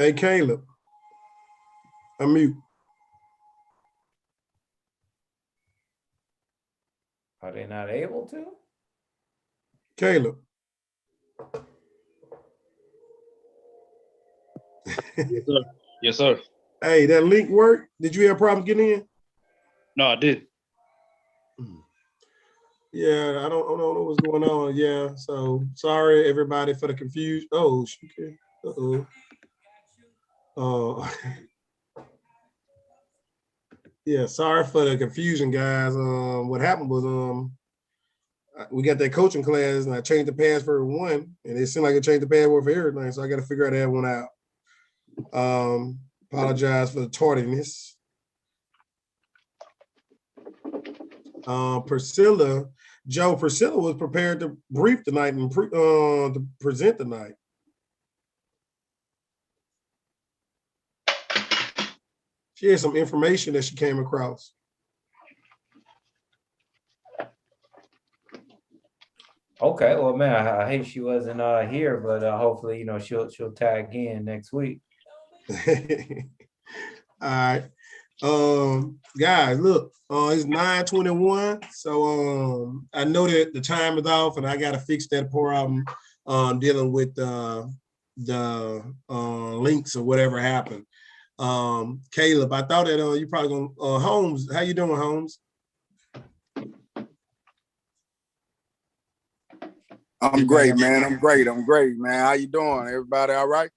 Hey, Caleb, I'm mute. Are they not able to? Caleb. Yes, sir. Yes, sir. Hey, that link work? Did you have problems getting in? No, I did. Yeah, I don't know what's going on. Yeah, so sorry everybody for the confusion. Oh, okay. Uh-oh. Yeah, sorry for the confusion, guys. What happened was we got that coaching class and I changed the password one, and it seemed like it changed the password for everything. So I got to figure that one out. Apologize for the tardiness. Priscilla was prepared to brief tonight and to present tonight. She had some information that she came across. Okay, well, man, I hate she wasn't here, but hopefully, she'll tag in next week. All right. Guys, look, it's 9:21. So I know that the time is off and I gotta fix that problem dealing with the links or whatever happened. Caleb, I thought that you probably gonna Holmes, how you doing, Holmes? I'm great, man. I'm great, man. How you doing? Everybody all right?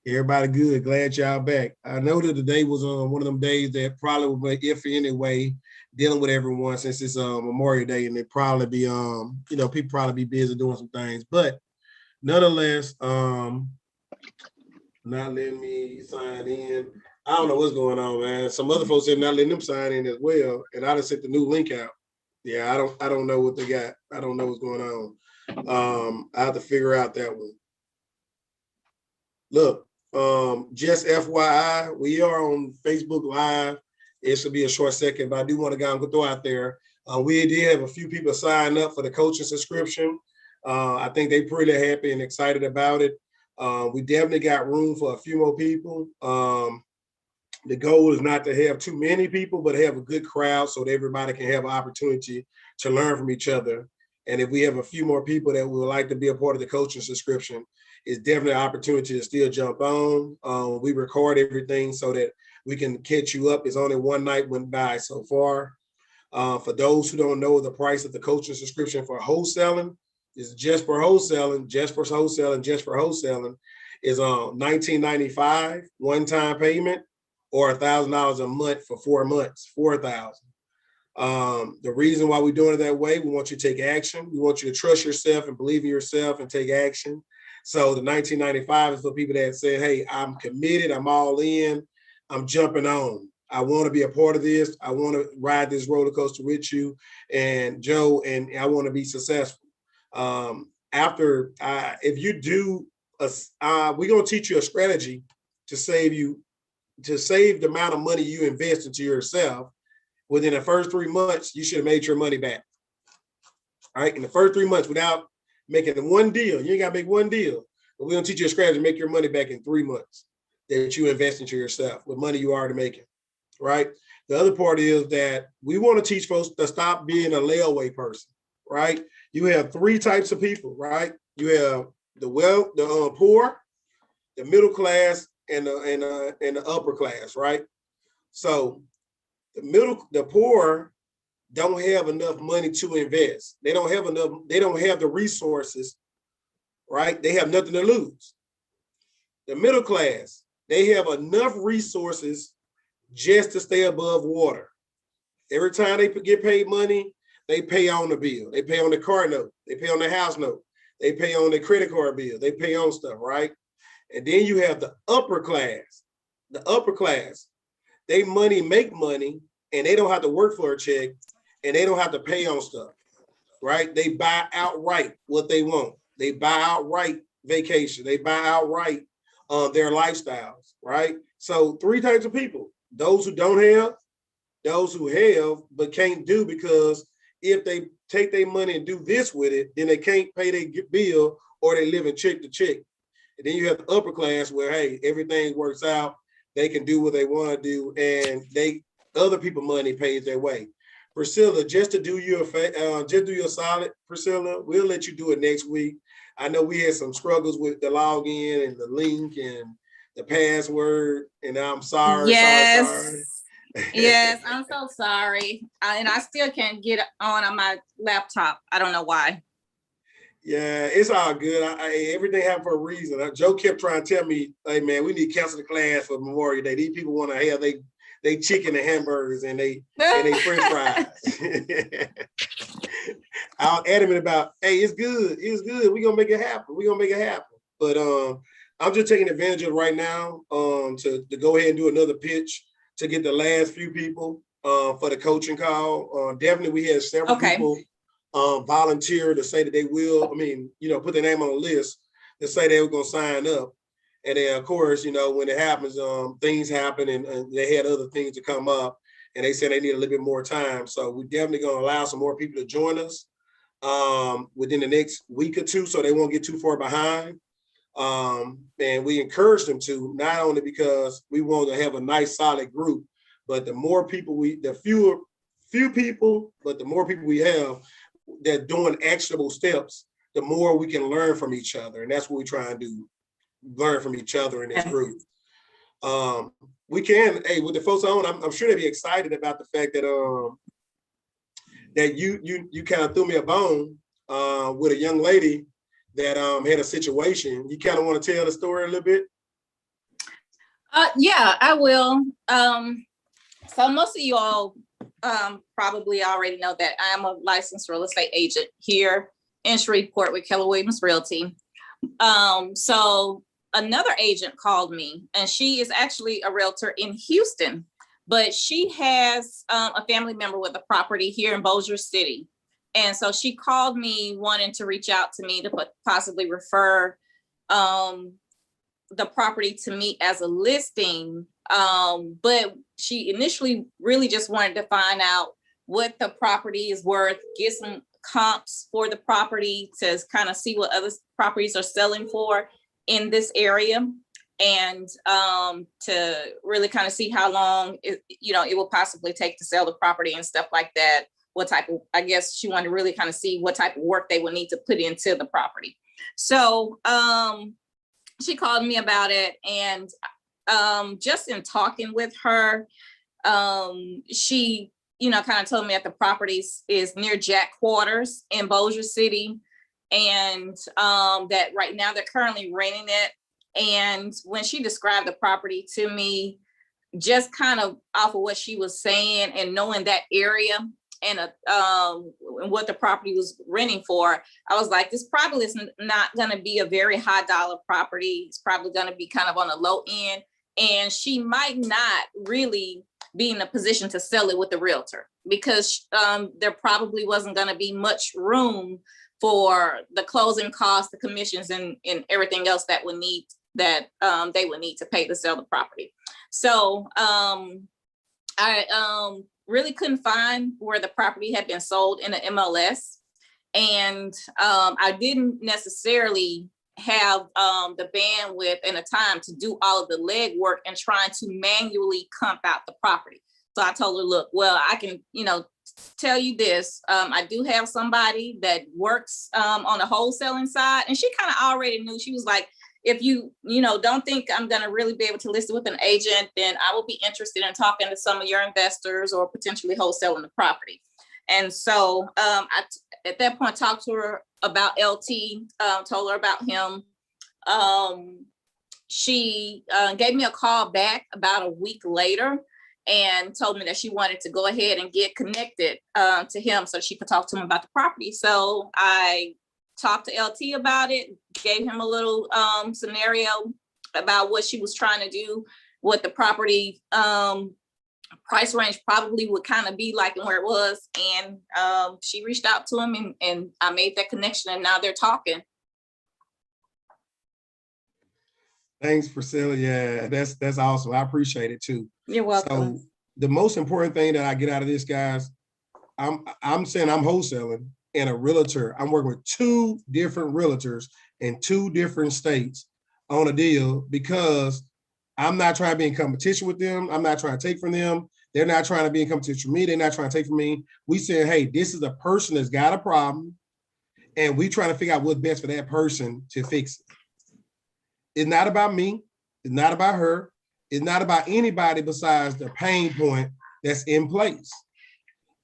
Everybody good. Glad y'all back. I know that today was one of them days that probably will be iffy anyway, dealing with everyone since it's Memorial Day, and it probably be people probably be busy doing some things. But nonetheless, not letting me sign in. I don't know what's going on, man. Some other folks said not letting them sign in as well, and I just sent the new link out. Yeah, I don't know what they got. I don't know what's going on. I have to figure out that one. Look, just FYI, we are on Facebook Live. It should be a short second, but I do want to go and throw out there. We did have a few people sign up for the coaching subscription. I think they're pretty happy and excited about it. We definitely got room for a few more people. The goal is not to have too many people, but have a good crowd so that everybody can have an opportunity to learn from each other. And if we have a few more people that would like to be a part of the coaching subscription, it's definitely an opportunity to still jump on. We record everything so that we can catch you up. It's only one night went by so far. For those who don't know, the price of the coaching subscription for wholesaling is just for wholesaling is $19.95 one-time payment or $1,000 a month for 4 months, $4,000. The reason why we're doing it that way, we want you to take action. We want you to trust yourself and believe in yourself and take action. So the $19.95 is for people that say, hey, I'm committed, I'm all in, I'm jumping on. I want to be a part of this. I want to ride this roller coaster with you and Joe, and I want to be successful. If you do, we're going to teach you a strategy to save the amount of money you invest into yourself. Within the first 3 months, you should have made your money back. All right, in the first 3 months without making one deal. You ain't got to make one deal. But we're going to teach you a strategy to make your money back in 3 months that you invest into yourself with money you already making, right? The other part is that we want to teach folks to stop being a layaway person, right? You have 3 types of people, right? You have the poor, the middle class, and the upper class, right? So the poor don't have enough money to invest. They don't have the resources, right? They have nothing to lose. The middle class, they have enough resources just to stay above water. Every time they get paid money, they pay on the bill. They pay on the car note. They pay on the house note. They pay on the credit card bill. They pay on stuff, right? And then you have the upper class. The upper class, they make money, and they don't have to work for a check, and they don't have to pay on stuff, right? They buy outright what they want. They buy outright vacation. They buy outright their lifestyles, right? So 3 types of people: those who don't have, those who have but can't do, because if they take their money and do this with it, then they can't pay their bill or they live in check to check. And then you have the upper class where, hey, everything works out. They can do what they want to do, and other people money pays their way. Priscilla, just to do you just do you a solid, Priscilla. We'll let you do it next week. I know we had some struggles with the login and the link and the password, and I'm sorry, Yes. sorry. Yes, I'm so sorry. And I still can't get on my laptop. I don't know why. Yeah, it's all good. Everything happened for a reason. Joe kept trying to tell me, hey man, we need to cancel the class for Memorial Day. These people want to have they chicken and hamburgers and they French fries. I was adamant about, hey, it's good. It's good. We're gonna make it happen. We're gonna make it happen. But I'm just taking advantage of it right now to go ahead and do another pitch to get the last few people for the coaching call. Definitely we had several people volunteer to say that they will, put their name on a list to say they were going to sign up. And then, of course, when it happens, things happen and they had other things to come up and they said they need a little bit more time. So we're definitely going to allow some more people to join us within the next week or two so they won't get too far behind. And we encourage them to, not only because we want to have a nice, solid group, but the more people few people, but the more people we have, that doing actionable steps, the more we can learn from each other. And that's what we try and do, learn from each other in this group. We can, with the folks on, I'm sure they'll be excited about the fact that that you kind of threw me a bone with a young lady that had a situation. You kind of want to tell the story a little bit? Yeah, I will. So most of you all probably already know that I'm a licensed real estate agent here in Shreveport with Keller Williams Realty. So another agent called me, and she is actually a realtor in Houston, but she has a family member with a property here in Bossier City. And so she called me wanting to reach out to me to possibly refer the property to me as a listing. But she initially really just wanted to find out what the property is worth, get some comps for the property to kind of see what other properties are selling for in this area, and to really kind of see how long it will possibly take to sell the property and stuff like that. What type of, I guess she wanted to really kind of see what type of work they would need to put into the property. So she called me about it, and just in talking with her, she, kind of told me that the property is near Jack Quarters in Bossier City, and that right now they're currently renting it. And when she described the property to me, just kind of off of what she was saying and knowing that area and what the property was renting for, I was like, this probably is not going to be a very high dollar property. It's probably going to be kind of on the low end. And she might not really be in a position to sell it with the realtor, because there probably wasn't going to be much room for the closing costs, the commissions, and everything else that they would need to pay to sell the property. So I really couldn't find where the property had been sold in the MLS. And I didn't necessarily have the bandwidth and the time to do all of the legwork and trying to manually comp out the property. So I told her, look, well, I can, tell you this. I do have somebody that works on the wholesaling side. And she kind of already knew. She was like, if you, don't think I'm going to really be able to list it with an agent, then I will be interested in talking to some of your investors or potentially wholesaling the property. And so I, at that point, talked to her about LT, told her about him. She gave me a call back about a week later and told me that she wanted to go ahead and get connected to him so she could talk to him about the property. So I talked to LT about it, gave him a little scenario about what she was trying to do, what the property price range probably would kind of be like and where it was. And she reached out to him, and I made that connection, and now they're talking. Thanks, Priscilla. Yeah, that's awesome. I appreciate it too. You're welcome. So the most important thing that I get out of this, guys, I'm saying I'm wholesaling and a realtor. I'm working with two different realtors in two different states on a deal because I'm not trying to be in competition with them. I'm not trying to take from them. They're not trying to be in competition with me. They're not trying to take from me. We said, hey, this is a person that's got a problem, and we trying to figure out what's best for that person to fix it. It's not about me. It's not about her. It's not about anybody besides the pain point that's in place.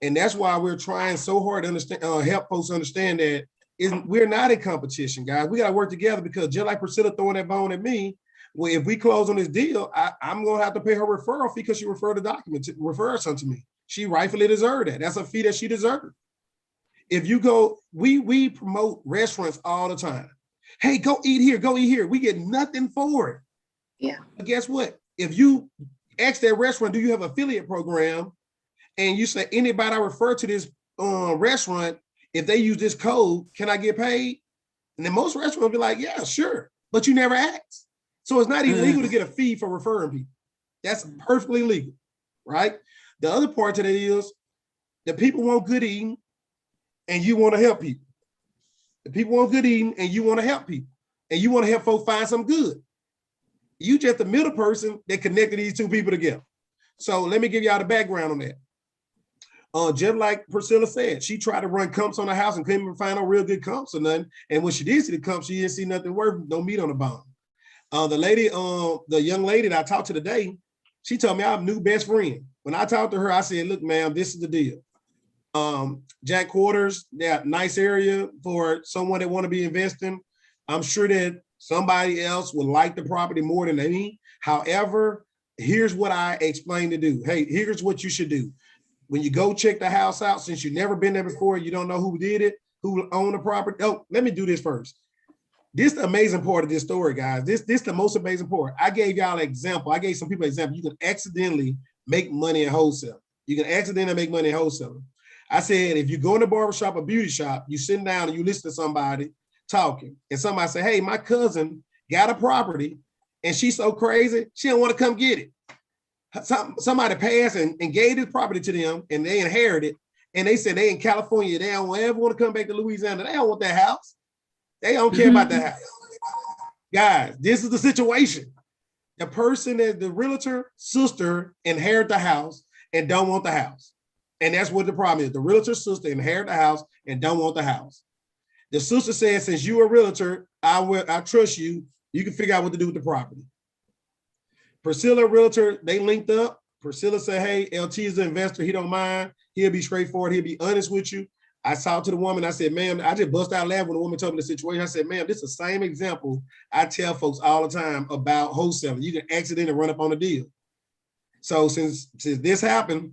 And that's why we're trying so hard to understand, help folks understand that we're not in competition, guys. We got to work together because just like Priscilla throwing that bone at me, well, if we close on this deal, I'm going to have to pay her referral fee because she referred the document to refer something to me. She rightfully deserved that. That's a fee that she deserved. If you go, we promote restaurants all the time. Hey, go eat here, go eat here. We get nothing for it. Yeah. But guess what? If you ask that restaurant, do you have an affiliate program? And you say, anybody I refer to this restaurant, if they use this code, can I get paid? And then most restaurants will be like, yeah, sure. But you never ask. So it's not illegal to get a fee for referring people. That's perfectly legal, right? The other part to that is the people want good eating and you want to help people. The people want good eating and you want to help people. And you want to help folks find something good. You just the middle person that connected these two people together. So let me give y'all the background on that. Just like Priscilla said, she tried to run comps on the house and couldn't even find no real good comps or nothing. And when she did see the comps, she didn't see nothing worth, no meat on the bone. The young lady that I talked to today, she told me I'm new best friend. When I talked to her, I said, look, ma'am, this is the deal. Jack Quarters, yeah, nice area for someone that want to be investing. I'm sure that somebody else would like the property more than me. However, here's what I explained to do. Hey, here's what you should do. When you go check the house out, since you've never been there before, you don't know who did it, who owned the property. Oh, let me do this first. This is the amazing part of this story, guys. This is the most amazing part. I gave y'all an example. I gave some people an example. You can accidentally make money in wholesale. You can accidentally make money in wholesale. I said, if you go in a barbershop or beauty shop, you sit down and you listen to somebody talking, and somebody say, hey, my cousin got a property and she's so crazy, she don't want to come get it. Somebody passed and gave this property to them and they inherited, and they said they in California, they don't ever want to come back to Louisiana. They don't want that house. They don't care about that house. Guys, this is the situation. The person that the realtor sister inherit the house and don't want the house. And that's what the problem is. The realtor sister inherit the house and don't want the house. The sister says, since you're a realtor, I trust you. You can figure out what to do with the property. Priscilla, realtor, they linked up. Priscilla said, hey, LT is an investor. He don't mind. He'll be straightforward. He'll be honest with you. I talked to the woman. I said, ma'am, I just bust out laughing when the woman told me the situation. I said, ma'am, this is the same example I tell folks all the time about wholesaling. You can accidentally run up on a deal. So since this happened,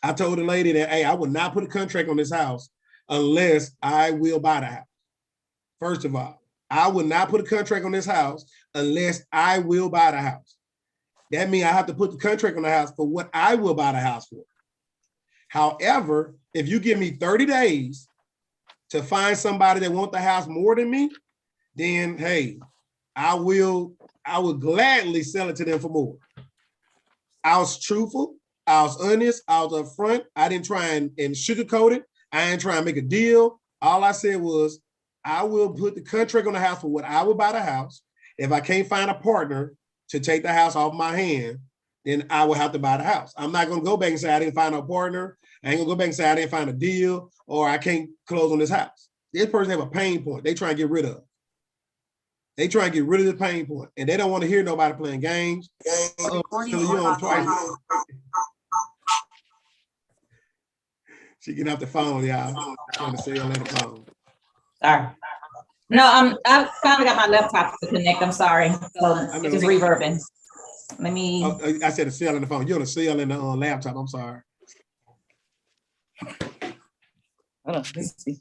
I told the lady that, hey, I would not put a contract on this house unless I will buy the house. First of all, I would not put a contract on this house unless I will buy the house. That means I have to put the contract on the house for what I will buy the house for. However, if you give me 30 days to find somebody that wants the house more than me, then hey, I would gladly sell it to them for more. I was truthful, I was honest, I was upfront. I didn't try and sugarcoat it. I didn't try and make a deal. All I said was, I will put the contract on the house for what I will buy the house. If I can't find a partner to take the house off my hand, then I will have to buy the house. I'm not going to go back and say I didn't find a partner. I ain't gonna go back and say I didn't find a deal or I can't close on this house. This person have a pain point they try and get rid of. They try and get rid of the pain point, and they don't want to hear nobody playing games. She getting off the phone, y'all. Trying to say on the phone. Sorry. No, I finally got my laptop to connect. I'm sorry. So it's just reverbing. Let me. Oh, I said a cell on the phone. You're on a cell in the laptop. I'm sorry. Hold on, let's see.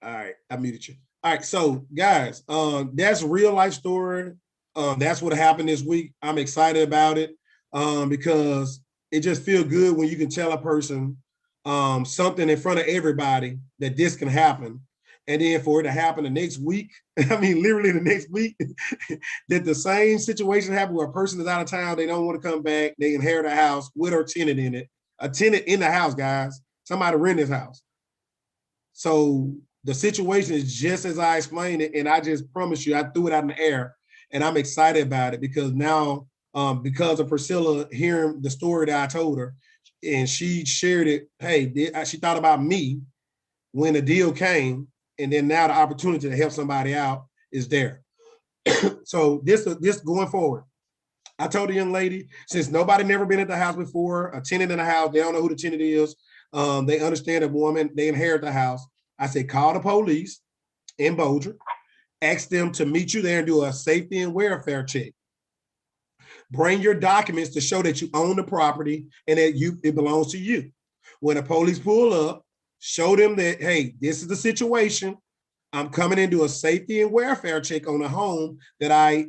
All right, I muted you. All right, so guys, that's a real life story. That's what happened this week. I'm excited about it because it just feels good when you can tell a person something in front of everybody that this can happen. And then for it to happen the next week, I mean, literally the next week, that the same situation happened where a person is out of town, they don't want to come back, they inherit a house with a tenant in it, a tenant in the house, guys. Somebody rent this house. So The situation is just as I explained it, and I just promise you, I threw it out in the air, and I'm excited about it because now, because of Priscilla hearing the story that I told her, and she shared it. Hey, she thought about me when the deal came, and then now the opportunity to help somebody out is there. So this going forward, I told the young lady, since nobody never been at the house before, a tenant in the house, they don't know who the tenant is. They understand a woman, they inherit the house. I said, call the police in Boulder, ask them to meet you there and do a safety and welfare check. Bring your documents to show that you own the property and that it belongs to you. When the police pull up, show them that, hey, this is the situation. I'm coming into a safety and welfare check on a home that I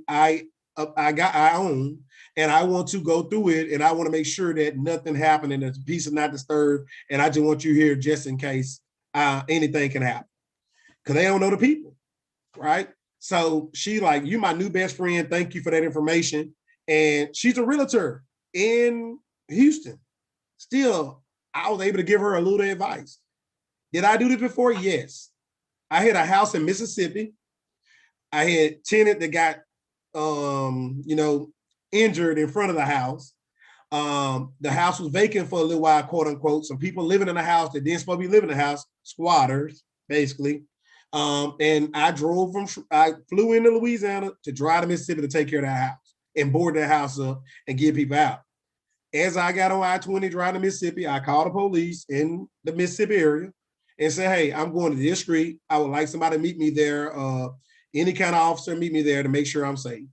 own, and I want to go through it, and I want to make sure that nothing happened and the peace is not disturbed. And I just want you here just in case anything can happen, because they don't know the people, right? So she like, you my new best friend. Thank you for that information. And she's a realtor in Houston. Still, I was able to give her a little advice. Did I do this before? Yes. I had a house in Mississippi. I had tenant that got, injured in front of the house. The house was vacant for a little while, quote unquote. Some people living in the house that didn't supposed to be living in the house, squatters, basically. And I flew into Louisiana to drive to Mississippi to take care of that house and board that house up and get people out. As I got on I-20 driving to Mississippi, I called the police in the Mississippi area and said, hey, I'm going to this street. I would like somebody to meet me there. Any kind of officer meet me there to make sure I'm safe.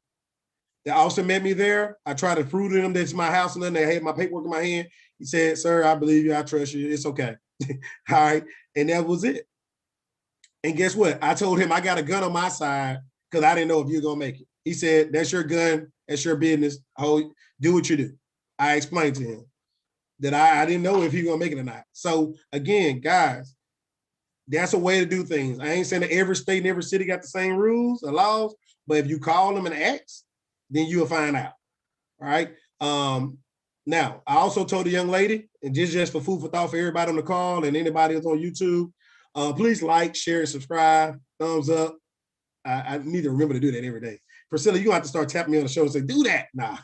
The officer met me there. I tried to prove to them that it's my house and then they had my paperwork in my hand. He said, sir, I believe you. I trust you. It's okay. All right. And that was it. And guess what? I told him I got a gun on my side because I didn't know if you were going to make it. He said, that's your gun. That's your business. Do what you do. I explained to him that I didn't know if he was going to make it or not. So again, guys, that's a way to do things. I ain't saying that every state and every city got the same rules or laws, but if you call them and ask, then you'll find out. All right. Now, I also told the young lady, and just for food for thought for everybody on the call and anybody that's on YouTube, please like, share, and subscribe. Thumbs up. I need to remember to do that every day. Priscilla, you're going to have to start tapping me on the shoulder and say, do that. Nah.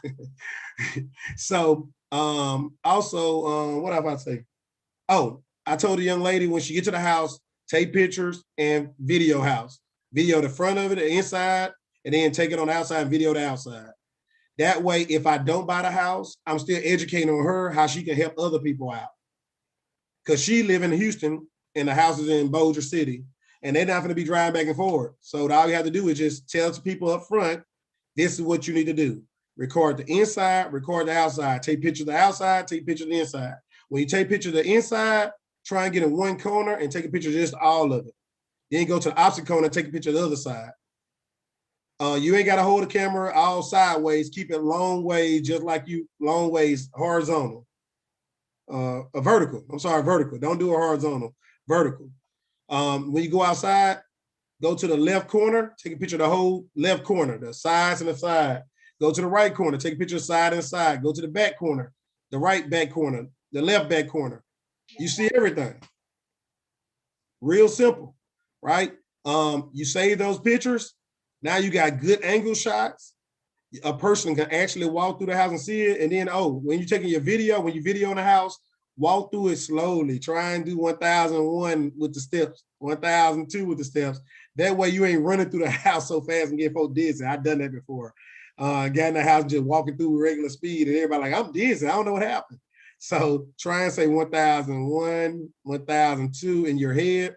So also, what have I say? Oh, I told the young lady when she get to the house, take pictures and video house. Video the front of it, the inside, and then take it on the outside and video the outside. That way, if I don't buy the house, I'm still educating on her how she can help other people out. Because she live in Houston and the house is in Boulder City, and they're not going to be driving back and forth. So all you have to do is just tell people up front, this is what you need to do. Record the inside, record the outside. Take pictures of the outside, take pictures of the inside. When you take pictures of the inside, try and get in one corner and take a picture of just all of it. Then go to the opposite corner and take a picture of the other side. You ain't got to hold the camera all sideways. Keep it long ways, just like you, long ways, horizontal. Vertical. I'm sorry, vertical. Don't do a horizontal. Vertical. When you go outside, go to the left corner, take a picture of the whole left corner, the sides and the side. Go to the right corner, take a picture of side and side. Go to the back corner, the right back corner, the left back corner. You see everything. Real simple, right? You save those pictures. Now you got good angle shots. A person can actually walk through the house and see it. And then, when you're taking your video, when you video in the house, walk through it slowly. Try and do 1001 with the steps, 1002 with the steps. That way you ain't running through the house so fast and get folks dizzy. I've done that before. Got in the house just walking through regular speed and everybody like, I'm dizzy. I don't know what happened. So try and say 1001, 1002 in your head.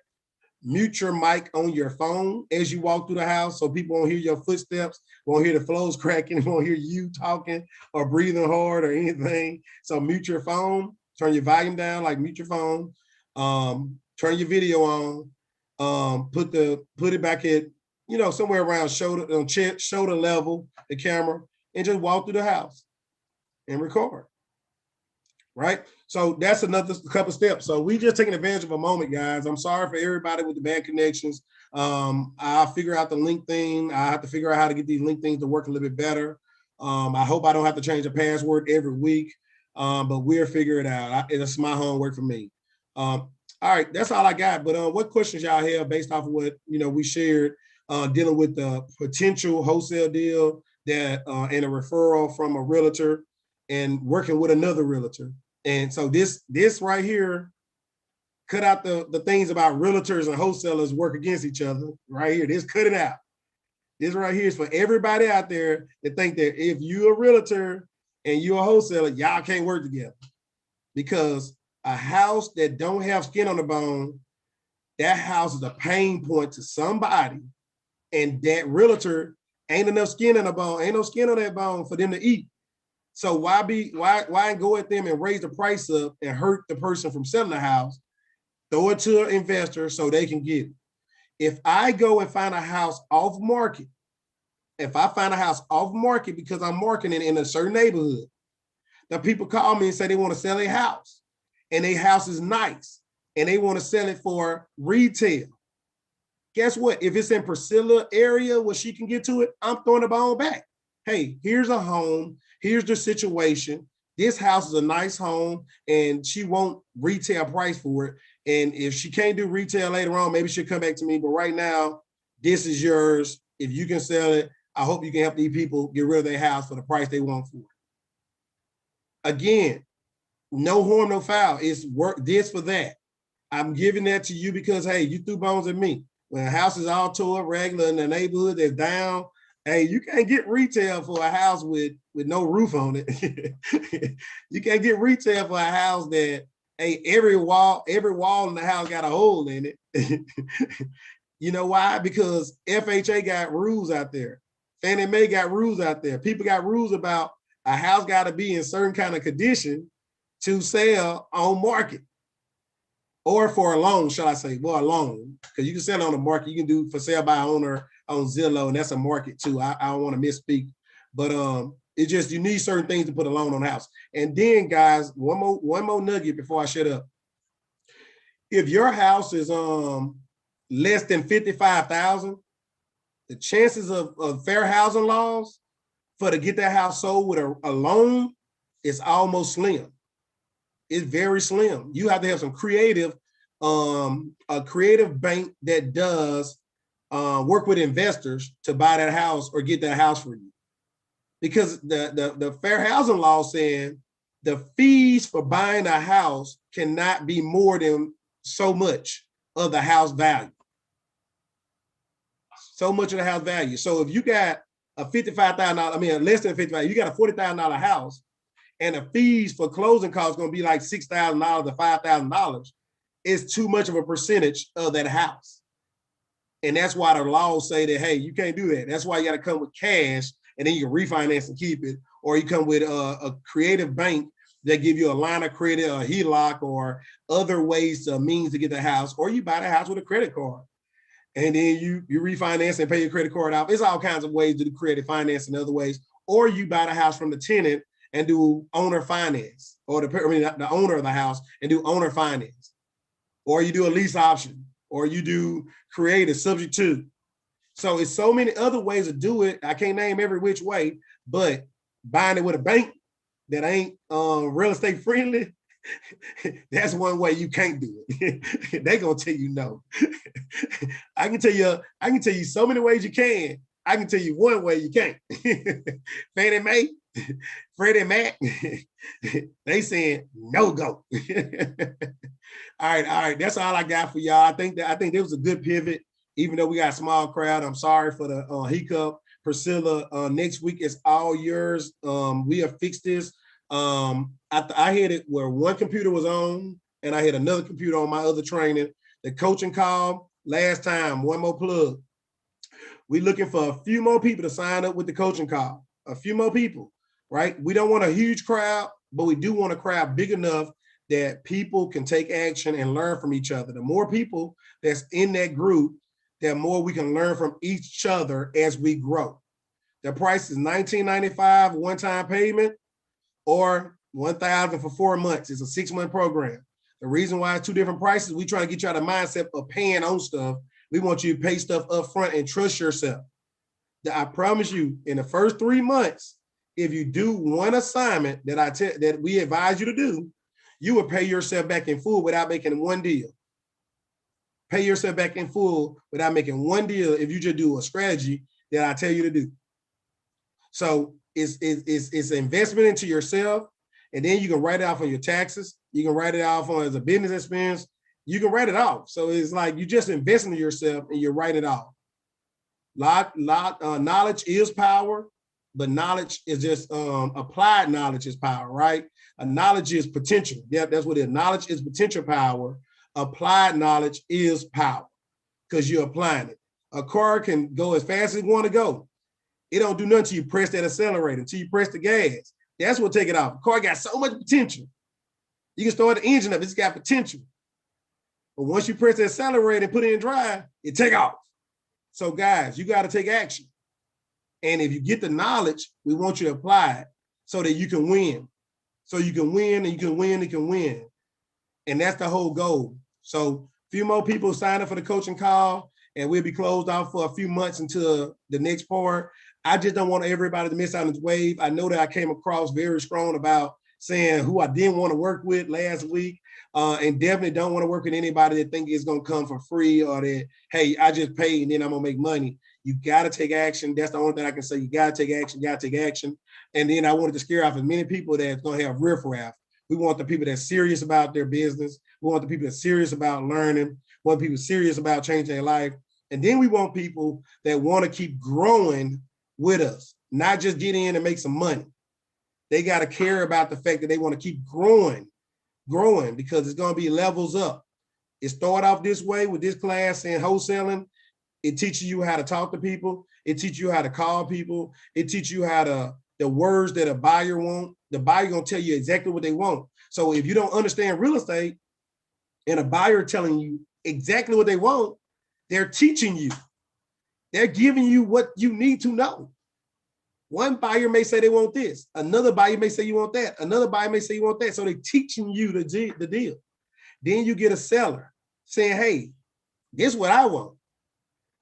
Mute your mic on your phone as you walk through the house so people won't hear your footsteps, won't hear the floors cracking, won't hear you talking or breathing hard or anything. So mute your phone, turn your volume down, like mute your phone, turn your video on, put it back at, somewhere around shoulder level, the camera, and just walk through the house and record. Right? So that's another couple steps. So we just taking advantage of a moment, guys. I'm sorry for everybody with the bad connections. I'll figure out the link thing. I have to figure out how to get these link things to work a little bit better. I hope I don't have to change the password every week, but we'll figure it out. It's my homework for me. All right, that's all I got. But what questions y'all have based off of what we shared, dealing with the potential wholesale deal that and a referral from a realtor and working with another realtor. And so this right here, cut out the things about realtors and wholesalers work against each other. Right here, this cut it out. This right here is for everybody out there that think that if you're a realtor and you're a wholesaler, y'all can't work together. Because a house that don't have skin on the bone, that house is a pain point to somebody, and that realtor ain't enough skin on the bone, ain't no skin on that bone for them to eat. So why go at them and raise the price up and hurt the person from selling the house? Throw it to an investor so they can get it. If I go and find a house off market, because I'm marketing in a certain neighborhood, the people call me and say they want to sell a house, and their house is nice, and they want to sell it for retail. Guess what? If it's in Priscilla area where she can get to it, I'm throwing the ball back. Hey, here's a home. Here's the situation. This house is a nice home, and she won't retail price for it. And if she can't do retail later on, maybe she'll come back to me. But right now, this is yours. If you can sell it, I hope you can help these people get rid of their house for the price they want for it. Again, no harm, no foul. It's work this for that. I'm giving that to you because, hey, you threw bones at me. When a house is all tore up, regular in the neighborhood that's down, hey, you can't get retail for a house with no roof on it. You can't get retail for a house that, hey, every wall in the house got a hole in it. You know why? Because FHA got rules out there. Fannie Mae got rules out there. People got rules about a house got to be in certain kind of condition to sell on market. Or for a loan, shall I say? Well, a loan, because you can sell it on the market. You can do for sale by owner on Zillow, and that's a market too. I don't want to misspeak, but it's just you need certain things to put a loan on the house. And then, guys, one more nugget before I shut up. If your house is less than 55,000, the chances of fair housing laws for to get that house sold with a loan is almost slim. It's very slim. You have to have some a creative bank that does work with investors to buy that house or get that house for you. Because the fair housing law saying the fees for buying a house cannot be more than so much of the house value. So much of the house value. So if you got a $55,000, less than $55,000, you got a $40,000 house, and the fees for closing costs going to be like $6,000 to $5,000, it's too much of a percentage of that house. And that's why the laws say that, hey, you can't do that. That's why you got to come with cash, and then you can refinance and keep it. Or you come with a creative bank that give you a line of credit, a HELOC, or other ways to means to get the house, or you buy the house with a credit card. And then you refinance and pay your credit card off. There's all kinds of ways to do creative finance and other ways. Or you buy the house from the tenant and do owner finance, or the owner of the house and do owner finance. Or you do a lease option, or you do creative subject to. So it's so many other ways to do it. I can't name every which way, but buying it with a bank that ain't real estate friendly, that's one way you can't do it. They gonna tell you no. I can tell you so many ways you can. I can tell you one way you can't. Fannie Mae, Freddie Mac, they saying no go. All right. That's all I got for y'all. I think there was a good pivot, even though we got a small crowd. I'm sorry for the hiccup. Priscilla, next week is all yours. We have fixed this. I had it where one computer was on, and I had another computer on my other training. The coaching call last time, one more plug. We're looking for a few more people to sign up with the coaching call. A few more people, right? We don't want a huge crowd, but we do want a crowd big enough that people can take action and learn from each other. The more people that's in that group, the more we can learn from each other as we grow. The price is $19.95 one-time payment, or $1,000 for 4 months. It's a 6-month program. The reason why it's two different prices, we try to get you out of the mindset of paying on stuff. We want you to pay stuff up front and trust yourself. I promise you, in the first 3 months, if you do one assignment that we advise you to do, you will pay yourself back in full without making one deal. pay yourself back in full without making one deal if you just do a strategy that I tell you to do. So it's an investment into yourself, and then you can write it off on your taxes. You can write it off on as a business experience. You can write it off. So it's like you just invest in yourself and you write it off. Knowledge is power, but knowledge is just applied knowledge is power, right? Knowledge is potential. Yeah, that's what it is. Knowledge is potential power. Applied knowledge is power because you're applying it. A car can go as fast as you want to go. It don't do nothing until you press that accelerator, until you press the gas. That's what take it off. The car got so much potential. You can start the engine up, it's got potential. But once you press the accelerator and put it in drive, it take off. So guys, you got to take action. And if you get the knowledge, we want you to apply it so that you can win. So you can win and you can win and you can win. And that's the whole goal. So a few more people sign up for the coaching call and we'll be closed off for a few months until the next part. I just don't want everybody to miss out on this wave. I know that I came across very strong about saying who I didn't want to work with last week. And definitely don't want to work with anybody that think it's going to come for free or that, hey, I just paid and then I'm going to make money. You got to take action. That's the only thing I can say. You got to take action. You got to take action. And then I wanted to scare off as many people that's going to have riffraff. We want the people that's serious about their business. We want the people that's serious about learning. We want people serious about changing their life. And then we want people that want to keep growing with us, not just get in and make some money. They got to care about the fact that they want to keep growing because it's going to be levels up. It started off this way with this class in wholesaling. It teaches you how to talk to people. It teaches you how to call people. It teaches you how to, the words that a buyer wants. The buyer going to tell you exactly what they want. So if you don't understand real estate and a buyer telling you exactly what they want, they're teaching you. They're giving you what you need to know. One buyer may say they want this. Another buyer may say you want that. Another buyer may say you want that. So they're teaching you the deal. Then you get a seller saying, hey, this is what I want.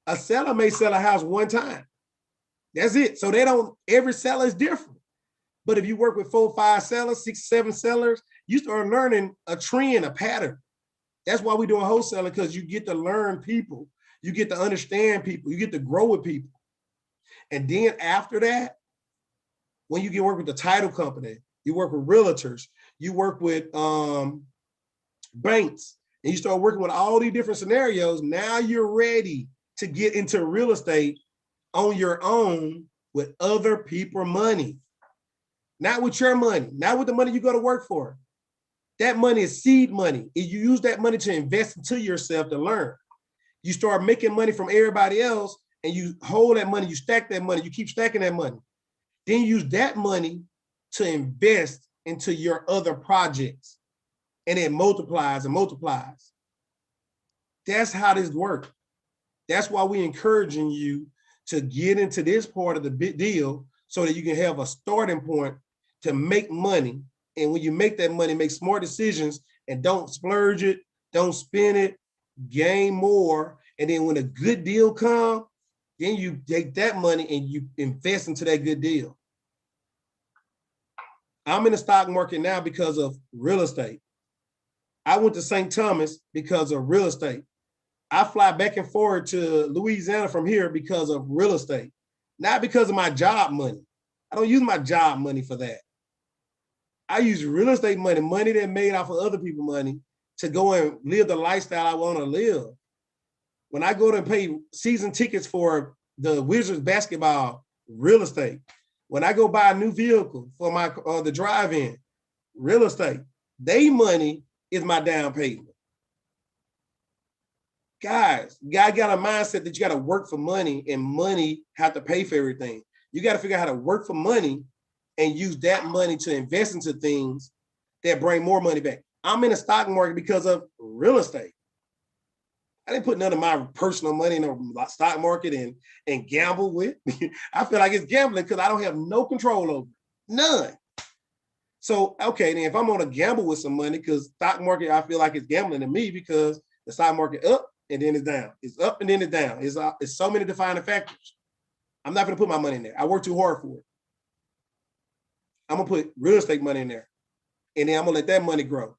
A seller may sell a house one time. That's it. So every seller is different. But if you work with 4, 5 sellers, 6, 7 sellers, you start learning a trend, a pattern. That's why we're doing wholesaling, because you get to learn people. You get to understand people. You get to grow with people. And then after that, when you get work with the title company, you work with realtors, you work with banks, and you start working with all these different scenarios, now you're ready to get into real estate on your own with other people's money. Not with your money, not with the money you go to work for. That money is seed money. You use that money to invest into yourself to learn. You start making money from everybody else, and you hold that money, you stack that money, you keep stacking that money. Then you use that money to invest into your other projects, and it multiplies and multiplies. That's how this works. That's why we're encouraging you to get into this part of the big deal so that you can have a starting point to make money. And when you make that money, make smart decisions and don't splurge it, don't spend it, gain more. And then when a good deal comes, then you take that money and you invest into that good deal. I'm in the stock market now because of real estate. I went to St. Thomas because of real estate. I fly back and forth to Louisiana from here because of real estate, not because of my job money. I don't use my job money for that. I use real estate money, money that made off of other people's money, to go and live the lifestyle I want to live. When I go to pay season tickets for the Wizards basketball, real estate. When I go buy a new vehicle for my the drive-in, real estate. They money is my down payment. Guys, you got a mindset that you got to work for money, and money have to pay for everything. You got to figure out how to work for money and use that money to invest into things that bring more money back. I'm in the stock market because of real estate. I didn't put none of my personal money in the stock market and gamble with. I feel like it's gambling because I don't have no control over it. None. So, okay, then if I'm going to gamble with some money, because stock market, I feel like it's gambling to me, because the stock market up and then it's down. It's up and then it's down. It's so many defining factors. I'm not going to put my money in there. I work too hard for it. I'm going to put real estate money in there, and then I'm going to let that money grow.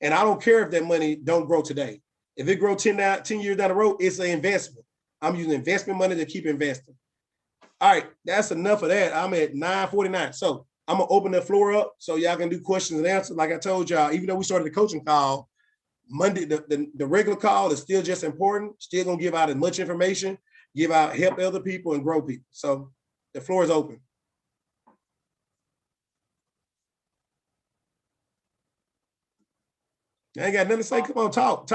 And I don't care if that money don't grow today. If it grow 10 years down the road, it's an investment. I'm using investment money to keep investing. All right, that's enough of that. I'm at 9:49. So I'm gonna open the floor up so y'all can do questions and answers. Like I told y'all, even though we started the coaching call, Monday, the regular call is still just important. Still gonna give out as much information, help other people and grow people. So the floor is open. I ain't got nothing to say. Come on, talk.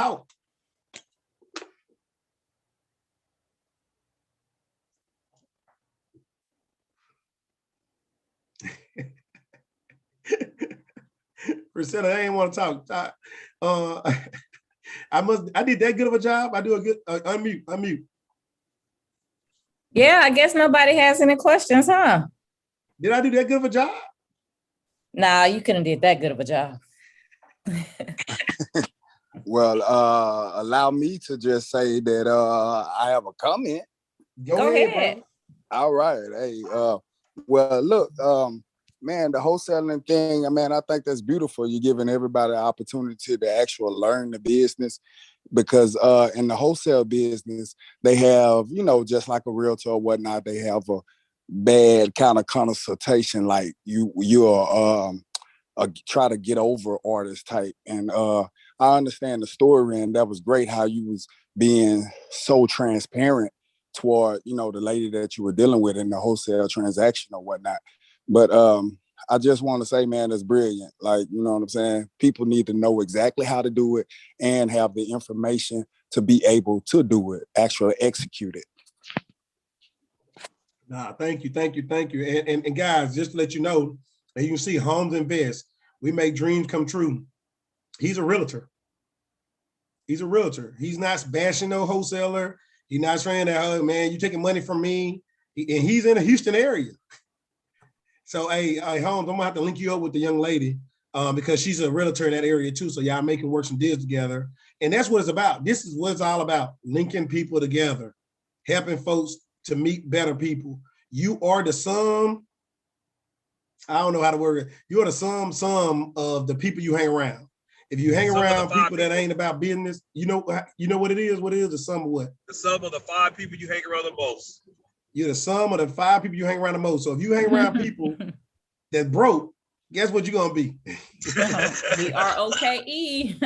Priscilla, I ain't want to talk. I did that good of a job. I do a good unmute. Yeah, I guess nobody has any questions, huh? Did I do that good of a job? Nah, you couldn't did that good of a job. Well, allow me to just say that I have a comment. Go ahead. Bro. All right. Hey, well, look, man, the wholesaling thing, man, I think that's beautiful. You're giving everybody an opportunity to actually learn the business, because in the wholesale business, they have, just like a realtor or whatnot, they have a bad kind of connotation, like you're try to get over artist type. And I understand the story, and that was great how you was being so transparent toward, the lady that you were dealing with in the wholesale transaction or whatnot. But I just want to say, man, that's brilliant. Like, you know what I'm saying? People need to know exactly how to do it and have the information to be able to do it, actually execute it. Nah, thank you. And guys, just to let you know, and you can see Homes Invest, we make dreams come true. He's a realtor. He's not bashing no wholesaler. He's not saying that, oh man, you taking money from me. And he's in the Houston area. So, hey, Holmes, I'm gonna have to link you up with the young lady because she's a realtor in that area too. So y'all making work some deals together. And that's what it's about. This is what it's all about, linking people together, helping folks to meet better people. You are the sum, I don't know how to word it. You are the sum of the people you hang around. If you hang around people that ain't about business, you know what it is? What it is the sum of what? The sum of the 5 people you hang around the most. You're the sum of the 5 people you hang around the most. So if you hang around people that broke, guess what you're gonna be? B-R-O-K-E.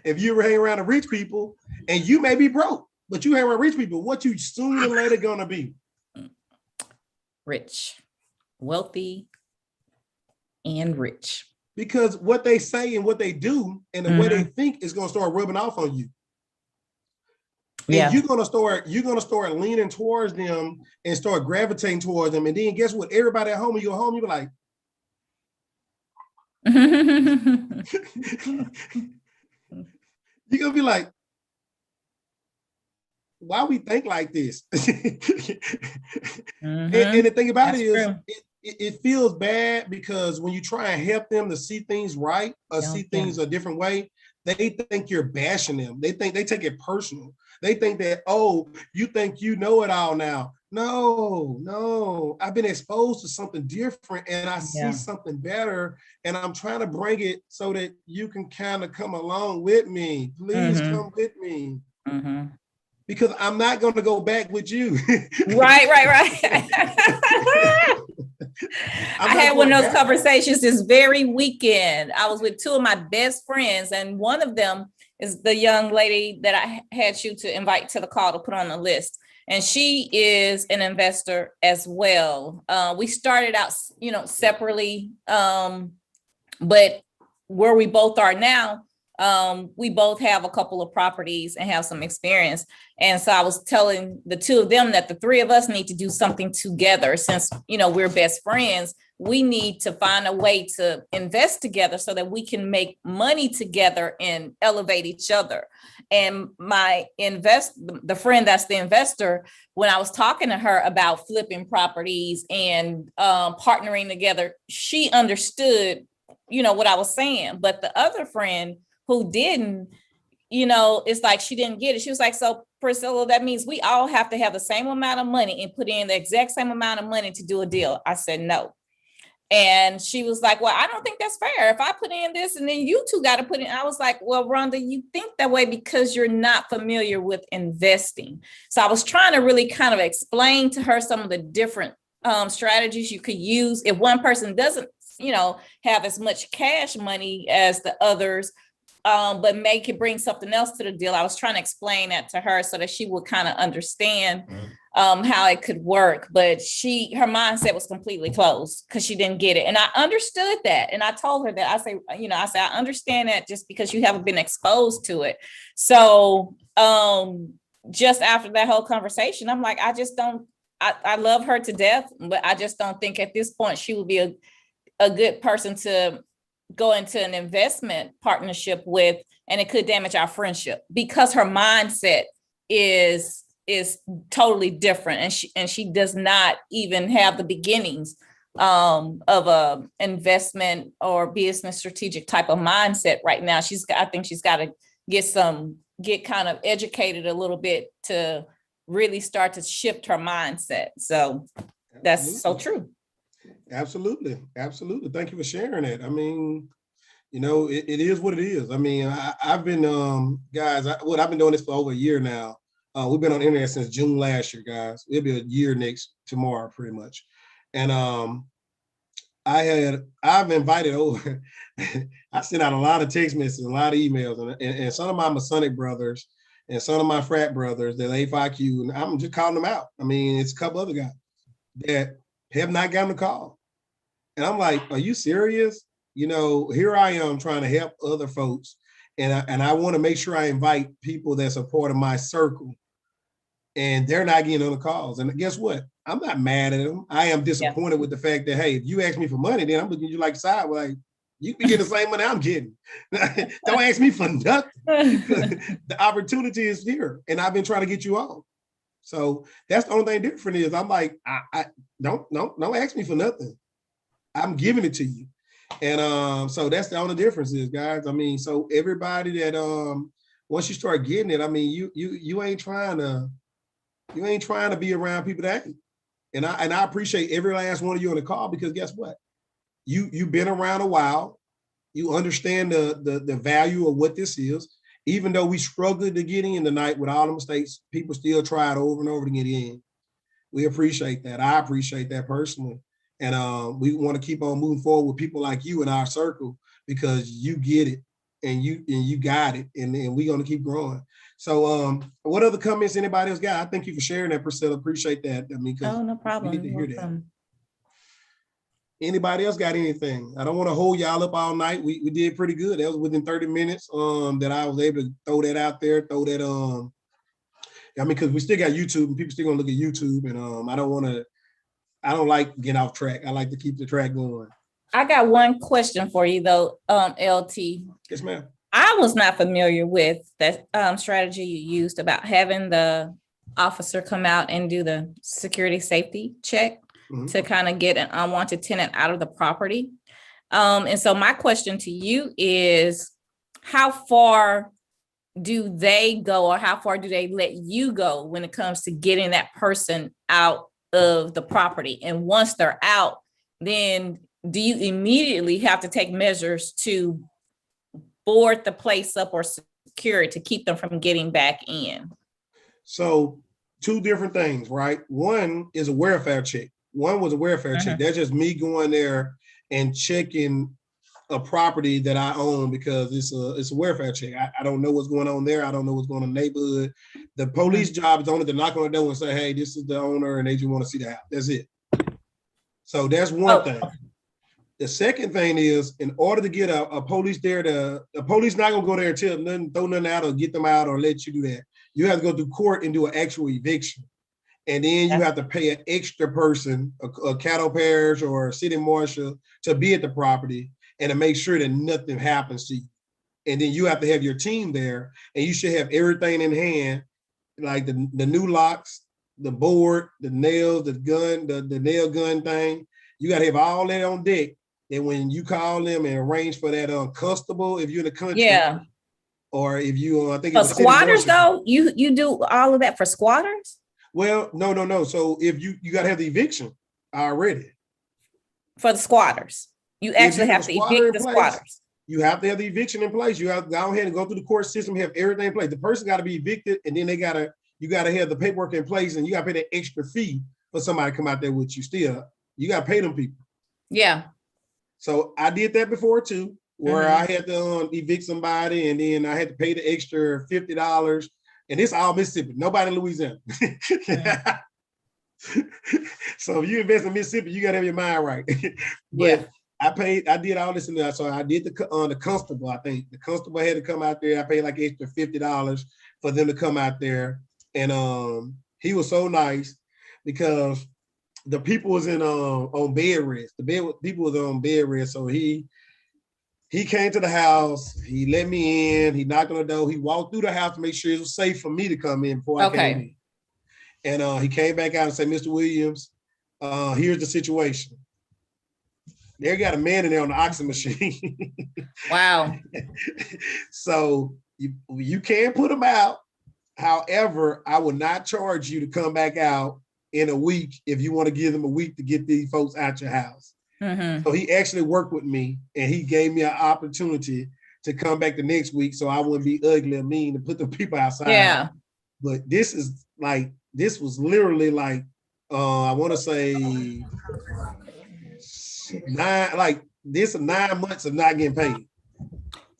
If you hang around the rich people, and you may be broke, but you hang around rich people, what you sooner or later gonna be? Rich, wealthy, and rich. Because what they say and what they do and the way they think is gonna start rubbing off on you. Yeah. And you're gonna start leaning towards them and start gravitating towards them. And then guess what? Everybody at home, when you go home, you be like, you're gonna be like, why we think like this? And the thing about it is, it feels bad because when you try and help them to see things right or see things a different way, they think you're bashing them. They take it personal. They think that, oh, you think you know it all now. No, I've been exposed to something different and I see something better, and I'm trying to bring it so that you can kind of come along with me. Please come with me. Because I'm not going to go back with you. Right. I had one of those conversations this very weekend. I was with 2 of my best friends, and one of them is the young lady that I had you to invite to the call to put on the list. And she is an investor as well. We started out, separately, but where we both are now, we both have a couple of properties and have some experience. And so I was telling the 2 of them that the 3 of us need to do something together. Since, we're best friends, we need to find a way to invest together so that we can make money together and elevate each other. And the friend that's the investor, when I was talking to her about flipping properties and partnering together, she understood, what I was saying. But the other friend who didn't, it's like she didn't get it. She was like, so Priscilla, that means we all have to have the same amount of money and put in the exact same amount of money to do a deal. I said, no. And she was like, well, I don't think that's fair. If I put in this and then you two got to put in, I was like, well, Rhonda, you think that way because you're not familiar with investing. So I was trying to really kind of explain to her some of the different strategies you could use if one person doesn't, have as much cash money as the others, but make it bring something else to the deal. I was trying to explain that to her so that she would kind of understand how it could work, but her mindset was completely closed because she didn't get it. And I understood that. And I told her that, I understand that just because you haven't been exposed to it. So just after that whole conversation, I'm like, I love her to death, but I just don't think at this point she would be a good person to go into an investment partnership with, and it could damage our friendship because her mindset is totally different, and she does not even have the beginnings of a investment or business strategic type of mindset right now. I think she's got to get kind of educated a little bit to really start to shift her mindset. So that's so true. Absolutely. Thank you for sharing that. I mean, it is what it is. I mean, I've been, guys, I've been doing this for over a year now. We've been on the internet since June last year, guys. It'll be a year tomorrow, pretty much. And I've invited over, I sent out a lot of text messages, a lot of emails, and some of my Masonic brothers and some of my frat brothers that A5Q, and I'm just calling them out. I mean, it's a couple other guys that have not gotten a call. And I'm like, are you serious? Here I am trying to help other folks. And I want to make sure I invite people that's a part of my circle. And they're not getting on the calls. And guess what? I'm not mad at them. I am disappointed with the fact that, hey, if you ask me for money, then I'm looking at you like sideways. You can get the same money I'm getting. Don't ask me for nothing. The opportunity is here. And I've been trying to get you on. So that's the only thing different is I'm like, I don't ask me for nothing. I'm giving it to you. And so that's the only difference is, guys. I mean, so everybody that once you start getting it, I mean, you ain't trying to be around people that ain't. And I appreciate every last one of you on the call because guess what? You've been around a while. You understand the value of what this is. Even though we struggled to get in tonight with all the mistakes, people still tried over and over to get in. We appreciate that. I appreciate that personally. And we want to keep on moving forward with people like you in our circle because you get it and you got it, and we're going to keep growing. So what other comments anybody else got? I thank you for sharing that, Priscilla. Appreciate that. I mean, no problem. We need to hear that. Anybody else got anything? I don't want to hold y'all up all night. We did pretty good. That was within 30 minutes that I was able to throw that out there, I mean, because we still got YouTube and people still gonna look at YouTube, and I don't like getting off track. I like to keep the track going. I got one question for you though, LT. Yes, ma'am. I was not familiar with that strategy you used about having the officer come out and do the security safety check to kind of get an unwanted tenant out of the property. And so my question to you is, how far do they go, or how far do they let you go when it comes to getting that person out of the property? And once they're out, then do you immediately have to take measures to board the place up or secure it to keep them from getting back in? So two different things, right? One is a welfare check. One was a welfare check. That's just me going there and checking a property that I own because it's a welfare check. I don't know what's going on there. I don't know what's going on in the neighborhood. The police job is only to knock on the door and say, hey, this is the owner and they just want to see the house. That's it. So that's one thing. The second thing is, in order to get a police there, the police not gonna go there and tell nothing, throw nothing out or get them out or let you do that. You have to go through court and do an actual eviction. And then you have to pay an extra person, a cattle parish or a city marshal, to be at the property and to make sure that nothing happens to you. And then you have to have your team there, and you should have everything in hand, like the new locks, the board, the nails, the gun, the nail gun thing. You got to have all that on deck. And when you call them and arrange for that constable, if you're in the country, or if you, I think it's squatters though, you do all of that for squatters? Well, no. So if you got to have the eviction already. For the squatters. You actually have to evict the squatters. You have to have the eviction in place. You have to go ahead and go through the court system, have everything in place. The person got to be evicted, and then you got to have the paperwork in place, and you got to pay that extra fee for somebody to come out there with you still. You got to pay them people. Yeah. So I did that before too, where I had to evict somebody, and then I had to pay the extra $50. And this all Mississippi, nobody in Louisiana. So if you invest in Mississippi, you got to have your mind right. But I did all this in there. So I did the constable. I think the constable had to come out there. I paid like extra $50 for them to come out there, and he was so nice because the people was on bed rest. People was on bed rest. So he came to the house. He let me in. He knocked on the door. He walked through the house to make sure it was safe for me to come in before I came in. And he came back out and said, "Mr. Williams, here's the situation. They got a man in there on the oxygen machine." Wow. So you can put them out. However, I will not charge you to come back out in a week if you want to give them a week to get these folks out your house. So he actually worked with me, and he gave me an opportunity to come back the next week so I wouldn't be ugly and mean and put the people outside. Yeah. But this was literally like, I want to say 9 months of not getting paid.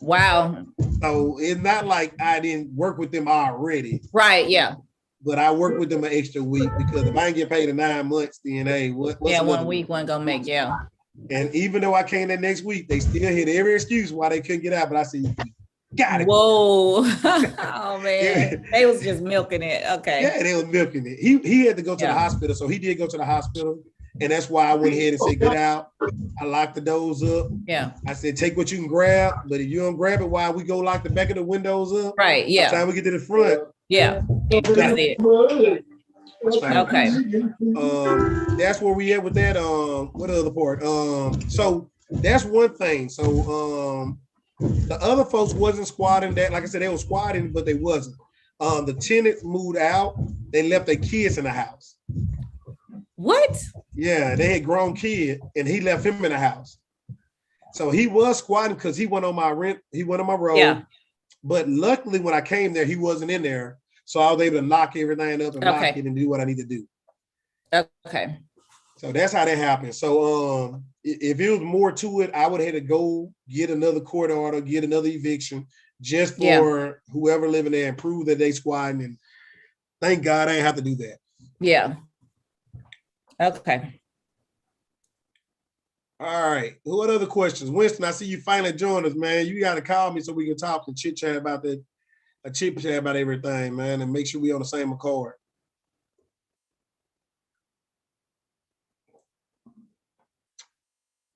Wow. So it's not like I didn't work with them already. Right, yeah. But I worked with them an extra week because if I didn't get paid in 9 months, then hey, what's 1 week wasn't gonna make, And even though I came that next week, they still had every excuse why they couldn't get out. But I said, got it. Whoa. Oh man. They was just milking it. Okay. Yeah, they was milking it. He had to go to the hospital. So he did go to the hospital. And that's why I went ahead and said, get out. I locked the doors up. Yeah. I said, take what you can grab. But if you don't grab it while we go lock the back of the windows up. Right. Yeah. By the time we get to the front. Yeah. That's it. Okay. That's where we at with that. What other part? So that's one thing. So the other folks wasn't squatting that. Like I said, they were squatting, but they wasn't. The tenants moved out. They left their kids in the house. What? Yeah, they had grown kid, and he left him in the house. So he was squatting because he went on my rent. He went on my road. Yeah. But luckily, when I came there, he wasn't in there. So I was able to knock everything up and lock it and do what I need to do. Okay. So that's how that happened. So if it was more to it, I would have to go get another court order, get another eviction just for whoever living there and prove that they squatting. And thank God I ain't have to do that. Yeah. Okay. All right. What other questions? Winston, I see you finally joined us, man. You got to call me so we can talk and chit chat about that. A chit chat about everything, man, and make sure we on the same accord.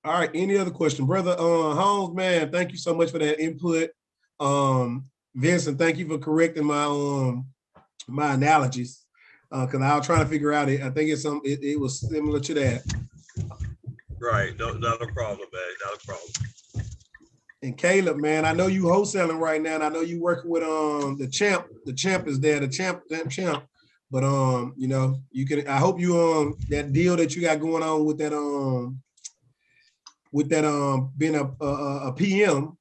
All right. Any other question, brother? Holmes, man, thank you so much for that input. Vincent, thank you for correcting my my analogies. Because I was trying to figure out it. I think it was similar to that. Right. No, not a problem, man. Not a problem. And Caleb, man, I know you wholesaling right now, and I know you working with the champ. The champ is there, the champ. But you know, you can. I hope you that deal that you got going on with that being a PM,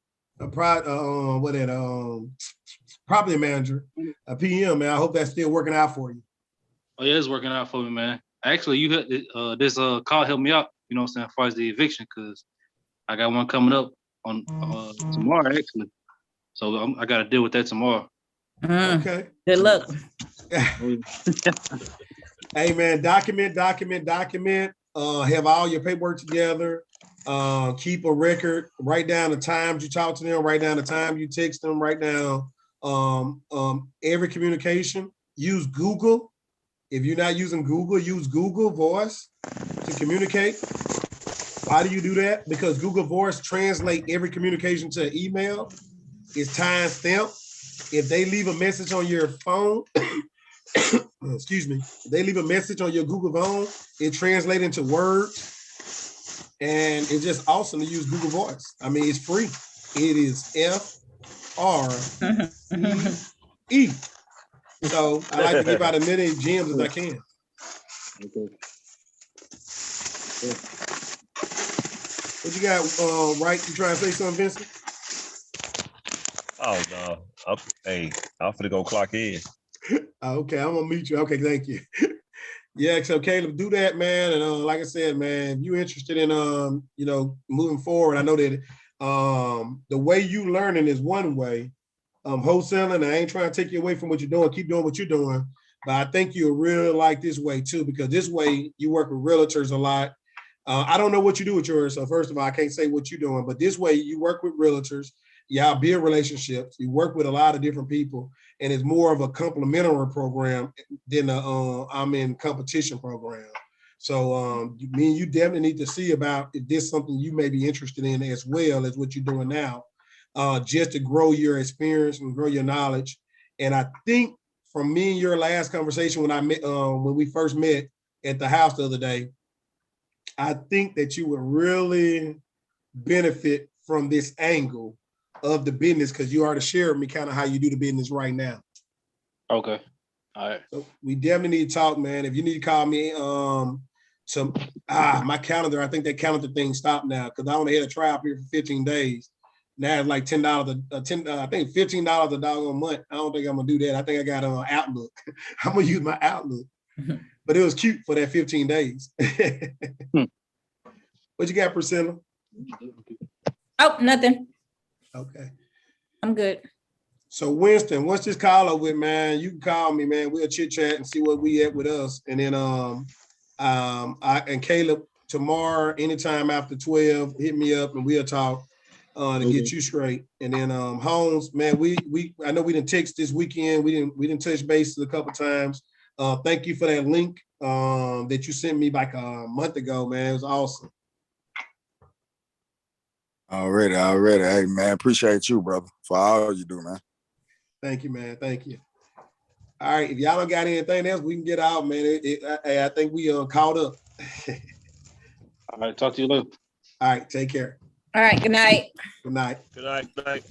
property manager, a PM, man. I hope that's still working out for you. Oh yeah, it's working out for me, man. Actually, you had this call helped me out. You know what I'm saying, as far as the eviction, because I got one coming up on tomorrow actually. So I got to deal with that tomorrow. Okay. Good luck. Hey man, document. Have all your paperwork together. Keep a record. Write down the times you talk to them. Write down the time you text them. Write down every communication. Use Google. If you're not using Google, use Google Voice to communicate. Why do you do that? Because Google Voice translate every communication to an email. It's time stamped. If they leave a message on your phone, excuse me, if they leave a message on your Google phone, it translates into words. And it's just awesome to use Google Voice. I mean, it's free. It is FREE. So I like to give out as many gems as I can. What you got, right? You trying to say something, Vincent? Oh no. I'm finna go clock in. Okay, I'm gonna meet you. Okay, thank you. Yeah, so Caleb, do that, man. And like I said, man, if you're interested in moving forward, I know that the way you learning is one way. Wholesaling, I ain't trying to take you away from what you're doing. Keep doing what you're doing. But I think you'll really like this way too, because this way you work with realtors a lot. I don't know what you do with yours. So first of all, I can't say what you're doing, but this way you work with realtors, y'all build relationships, you work with a lot of different people, and it's more of a complementary program than I'm in competition program. So me and you definitely need to see about if this is something you may be interested in as well as what you're doing now, just to grow your experience and grow your knowledge. And I think from me and your last conversation when we first met at the house the other day, I think that you would really benefit from this angle of the business because you already shared with me kind of how you do the business right now. Okay. All right. So we definitely need to talk, man. If you need to call me, my calendar, I think that calendar thing stopped now because I only had a trial period for 15 days. Now it's like $10, I think $15 a doggone month. I don't think I'm gonna do that. I think I got Outlook. I'm gonna use my Outlook. But it was cute for that 15 days. What you got, Priscilla? Oh, nothing. Okay. I'm good. So Winston, once this call up with, man, you can call me, man. We'll chit chat and see what we at with us. And then I and Caleb tomorrow, anytime after 12, hit me up and we'll talk to get you straight. And then Holmes, man, I know we didn't text this weekend. We didn't touch bases a couple times. Thank you for that link that you sent me like a month ago, man. It was awesome. Already. Hey, man, appreciate you, brother, for all you do, man. Thank you, man. Thank you. All right, if y'all don't got anything else, we can get out, man. I think we caught up. All right. Talk to you later. All right, take care. All right. Good night. Good night. Good night.